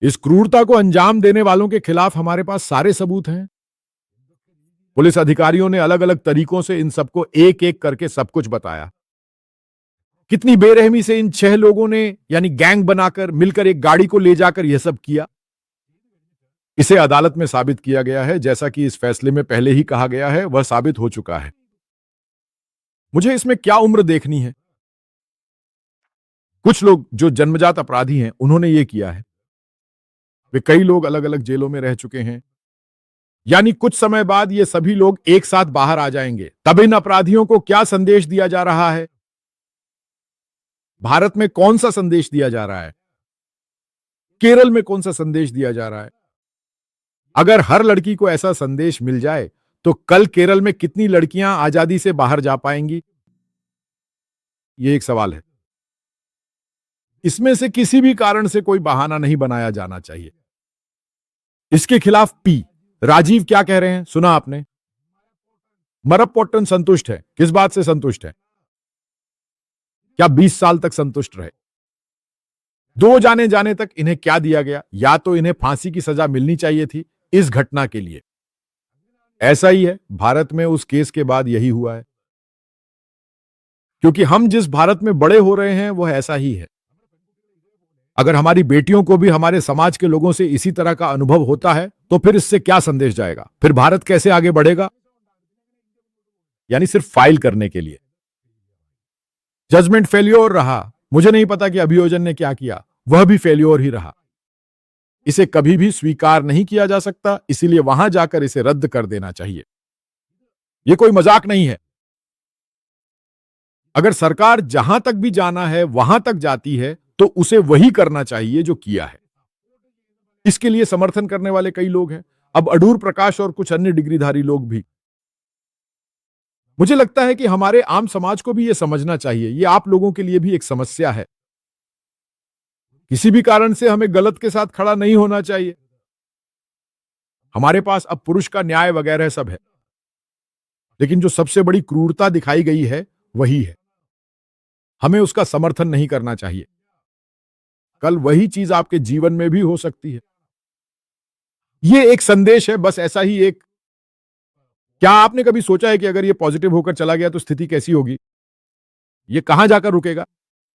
इस क्रूरता को अंजाम देने वालों के खिलाफ हमारे पास सारे सबूत हैं। पुलिस अधिकारियों ने अलग अलग तरीकों से इन सबको एक एक करके सब कुछ बताया। कितनी बेरहमी से इन 6 लोगों ने यानी गैंग बनाकर मिलकर एक गाड़ी को ले जाकर यह सब किया। इसे अदालत में साबित किया गया है। जैसा कि इस फैसले में पहले ही कहा गया है, वह साबित हो चुका है। मुझे इसमें क्या उम्र देखनी है? कुछ लोग जो जन्मजात अपराधी हैं, उन्होंने यह किया है। वे कई लोग अलग अलग जेलों में रह चुके हैं। यानी कुछ समय बाद ये सभी लोग एक साथ बाहर आ जाएंगे। तब इन अपराधियों को क्या संदेश दिया जा रहा है? भारत में कौन सा संदेश दिया जा रहा है? केरल में कौन सा संदेश दिया जा रहा है? अगर हर लड़की को ऐसा संदेश मिल जाए तो कल केरल में कितनी लड़कियां आजादी से बाहर जा पाएंगी? यह एक सवाल है। इसमें से किसी भी कारण से कोई बहाना नहीं बनाया जाना चाहिए। इसके खिलाफ पी राजीव क्या कह रहे हैं, सुना आपने? मरप्पोटन संतुष्ट है। किस बात से संतुष्ट है? क्या 20 साल तक संतुष्ट रहे? 2 जाने जाने तक इन्हें क्या दिया गया? या तो इन्हें फांसी की सजा मिलनी चाहिए थी इस घटना के लिए। ऐसा ही है, भारत में उस केस के बाद यही हुआ है। क्योंकि हम जिस भारत में बड़े हो रहे हैं वह ऐसा ही है। अगर हमारी बेटियों को भी हमारे समाज के लोगों से इसी तरह का अनुभव होता है तो फिर इससे क्या संदेश जाएगा? फिर भारत कैसे आगे बढ़ेगा? यानी सिर्फ फाइल करने के लिए। जजमेंट फेल्योर रहा। मुझे नहीं पता कि अभियोजन ने क्या किया, वह भी फेल्योर ही रहा। इसे कभी भी स्वीकार नहीं किया जा सकता, इसीलिए वहां जाकर इसे रद्द कर देना चाहिए। यह कोई मजाक नहीं है। अगर सरकार जहां तक भी जाना है वहां तक जाती है तो उसे वही करना चाहिए जो किया है। इसके लिए समर्थन करने वाले कई लोग हैं। अब अडूर प्रकाश और कुछ अन्य डिग्रीधारी लोग भी। मुझे लगता है कि हमारे आम समाज को भी यह समझना चाहिए, यह आप लोगों के लिए भी एक समस्या है। किसी भी कारण से हमें गलत के साथ खड़ा नहीं होना चाहिए। हमारे पास अब पुरुष का न्याय वगैरह सब है, लेकिन जो सबसे बड़ी क्रूरता दिखाई गई है वही है। हमें उसका समर्थन नहीं करना चाहिए। कल वही चीज आपके जीवन में भी हो सकती है। यह एक संदेश है, बस ऐसा ही एक। क्या आपने कभी सोचा है कि अगर यह पॉजिटिव होकर चला गया तो स्थिति कैसी होगी? यह कहां जाकर रुकेगा?